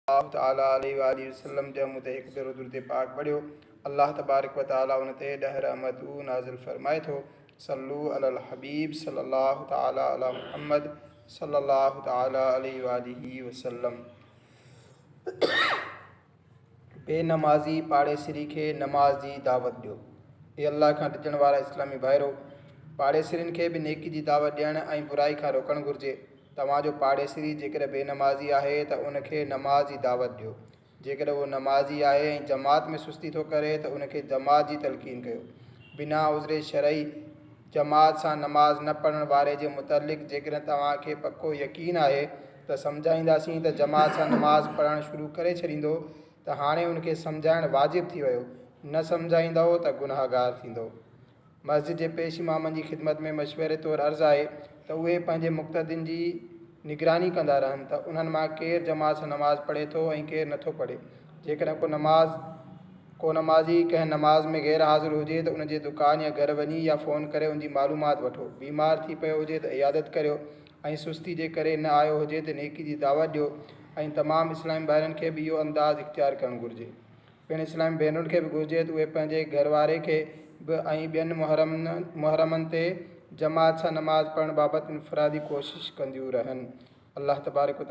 ताला अलैहि वसल्लम जे मूं ते हिकु भेरो दुरूद पाक पढ़ियो। अल्लाह तबारक व ताला उन ते 10 रहमतूं नाज़िल फरमाए थो। सल्लू अलल हबीब सल्लल्लाहु ताला अला मुहम्मद सल्लल्लाहु ताला अलैहि वसल्लम। बेनमाज़ी पाड़ेसिरी खे नमाज़ जी दावत ॾियो। हे अल्लाह खां ॾिजण वारा इस्लामी भाइरो, पाड़ेसिरियुनि खे बि नेकी जी दावत ॾियणु ऐं बुराई खां रोकणु घुरिजे। तव्हांजो पाड़ेसिरी जेकॾहिं बेनमाज़ी आहे त उनखे नमाज़ जी दावत ॾियो। जेकॾहिं उहो नमाज़ी आहे ऐं जमात में सुस्ती थो करे त उनखे जमात जी तलक़ीन कयो। बिना उज़्रे शरई जमात सां नमाज़ न पढ़ण वारे जे मुतलिक़ जेकॾहिं तव्हांखे पको यकीन आहे त सम्झाईंदासीं त जमात सां नमाज़ पढ़णु शुरू करे छॾींदो त हाणे उनखे सम्झाइणु वाजिबु थी वियो। न सम्झाईंदव त गुनाहगार थींदो। मस्जिद जे पेश इमामनि जी ख़िदमत में मशवरे तौरु अर्ज़ु आहे त उहे पंहिंजे मुक़्तदिन जी निगरानी कंदा रहनि त उन्हनि मां केरु जमात सां नमाज़ पढ़े थो ऐं केरु नथो पढ़े। जेकॾहिं को नमाज़ी कंहिं नमाज़ में ग़ैर हाज़िर हुजे त उनजे दुकान या घर वञी या फ़ोन करे उनजी मालूमात वठो। बीमार थी पियो हुजे त इयादत करियो ऐं सुस्ती जे करे न आयो हुजे त नेकी जी दावत ॾियो। ऐं तमामु इस्लामी भाइरनि खे बि इहो अंदाज़ इख़्तियार करणु घुरिजे। पिणु इस्लामी भेनरुनि खे बि घुरिजे त उहे पंहिंजे घर वारे खे बि ऐं ॿियनि मुहरमनि ते जमात सां नमाज़ पढ़णु बाबति इनफ़रादी कोशिशि कंदियूं रहनि। अल्लाह तबारक